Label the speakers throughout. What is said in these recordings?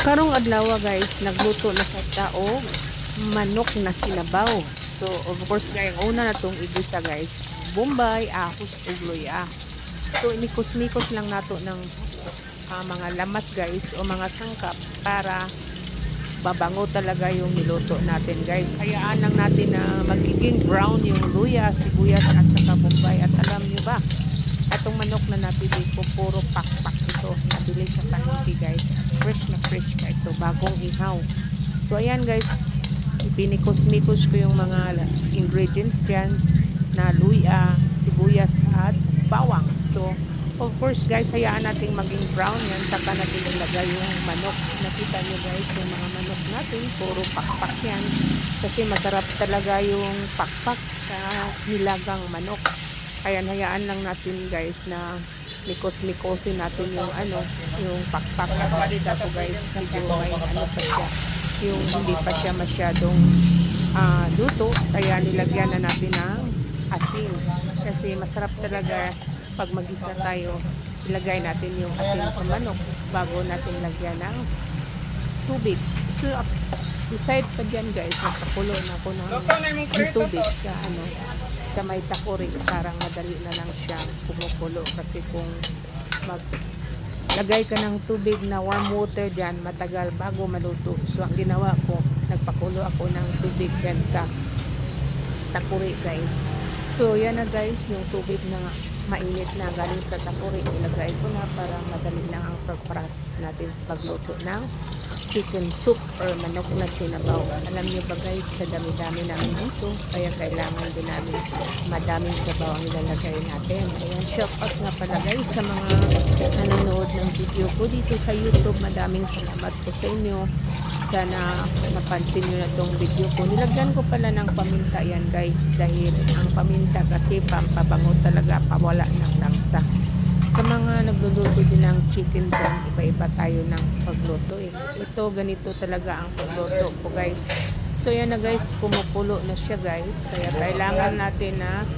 Speaker 1: Karong adlaw guys, nagluto na sa taog manok na sinabaw. So of course guys, una na tong igisa guys, bombay, ahos ug luya. So inikos-mikos lang nato ng mga lamas guys o mga sangkap para babango talaga yung niluto natin guys. Hayaan lang natin na magiging brown yung luya, sibuyas at saka bombay. At alam nyo ba, atong manok na napili ko, puro pakpak ito. Nabili sa palengke guys. Fresh guys. So bagong ihaw. So ayan guys, ipinikos-mikos ko yung mga ingredients dyan na luya, sibuyas at bawang. So of course guys, hayaan natin maging brown yan. Saka natin ilagay yung manok. Nakita nyo guys, yung mga manok natin, puro pakpak yan. Kasi masarap talaga yung pakpak sa nilagang manok. Kaya hayaan lang natin guys na mikos-mikosin natin yung yung pakpak. Kasi dito guys, medyo may pa siya. Yung hindi pa siya masyadong luto. Kaya nilagyan na natin ng asin. Kasi masarap talaga pag mag-isa tayo, ilagay natin yung asin sa manok bago natin lagyan ng tubig. So, beside pa dyan guys, nagpakulo na ako ng tubig sa may takuri. Parang madali na lang siya kumukulo. Kasi kung maglagay ka ng tubig na warm water dyan, matagal bago maluto. So, ang ginawa ko, nagpakulo ako ng tubig dyan sa takuri guys. So, yan na guys, yung tubig na mainit na galing sa takuri, ilagay ko na para madali lang ang process natin sa pagluto ng chicken soup or manok na sinabaw. Alam nyo ba guys, sa dami-dami namin dito, kaya kailangan din namin madaming sabaw ang ilalagay natin. Ayan, shout out nga pala guys sa mga nanonood ng video ko dito sa YouTube. Madaming salamat po sa inyo. Sana napansin nyo na itong video ko. Nilagyan ko pala ng paminta yan guys, dahil ang paminta kasi pampabango talaga, pawala ng langsa. Sa mga nagluluto din ng chicken dyan, iba-iba tayo ng pagluto Ito ganito talaga ang pagluto ko guys. So yan na guys, kumukulo na siya guys. Kaya kailangan natin na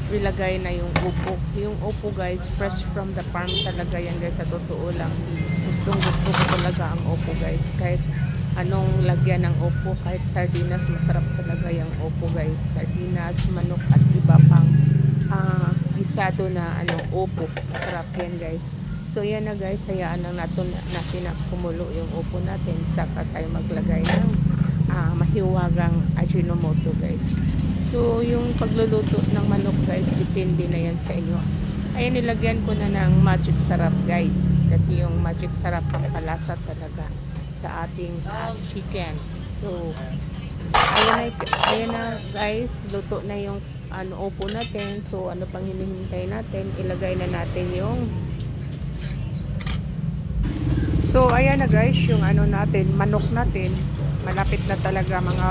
Speaker 1: ilagay na yung upo. Yung upo guys, fresh from the farm talaga yan guys. Sa totoo lang, gustong gusto ko talaga ang upo guys. Kahit anong lagyan ng upo, kahit sardinas, masarap talaga yung upo guys. Sardinas, manok at iba pang gisado na upo. Masarap yan guys. So yan na guys, hayaan lang natin na kumulo yung upo natin. Saka tayo maglagay ng mahiwagang ajinomoto guys. So yung pagluluto ng manok guys, depende na yan sa inyo. Ayan, nilagyan ko na ng magic sarap guys. Kasi yung magic sarap ang palasa talaga sa ating chicken. So ayan na guys, luto na yung upo natin. So ano pang hinihintay natin, ilagay na natin yung ayan na guys, yung natin, manok natin. Malapit na talaga, mga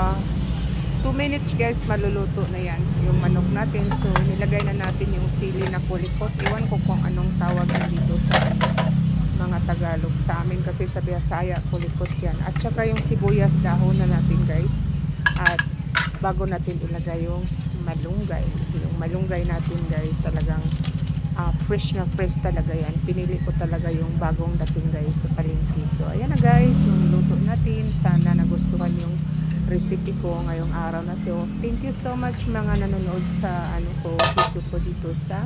Speaker 1: 2 minutes guys, maluluto na yan yung manok natin. So nilagay na natin yung sili na kulikot. Iwan ko kung anong tawag dito sa mga Tagalog. Sa amin kasi sa Bisaya, kulikot yan. At saka yung sibuyas dahon na natin guys. At bago natin ilagay yung malunggay. Yung malunggay natin guys, talagang fresh na fresh talaga yan. Pinili ko talaga yung bagong dating guys sa palengke. So ayan na guys, yung luto natin. Sana nagustuhan yung recipe ko ngayong araw na to. Thank you so much mga nanonood sa video ko dito sa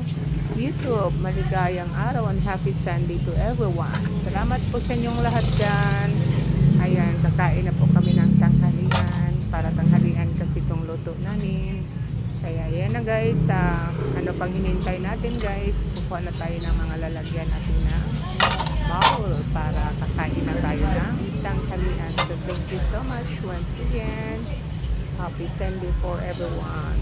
Speaker 1: YouTube. Maligayang araw and happy Sunday to everyone. Salamat po sa inyong lahat dyan. Ayan, kakain na po kami ng tanghalian. Para tanghalian kasi itong luto namin. Kaya yan na guys, ano pang hinintay natin guys, kukuha na tayo ng mga lalagyan natin na bowl para kakain na tayo ng tanghalian. So thank you so much once again. Happy Sunday for everyone.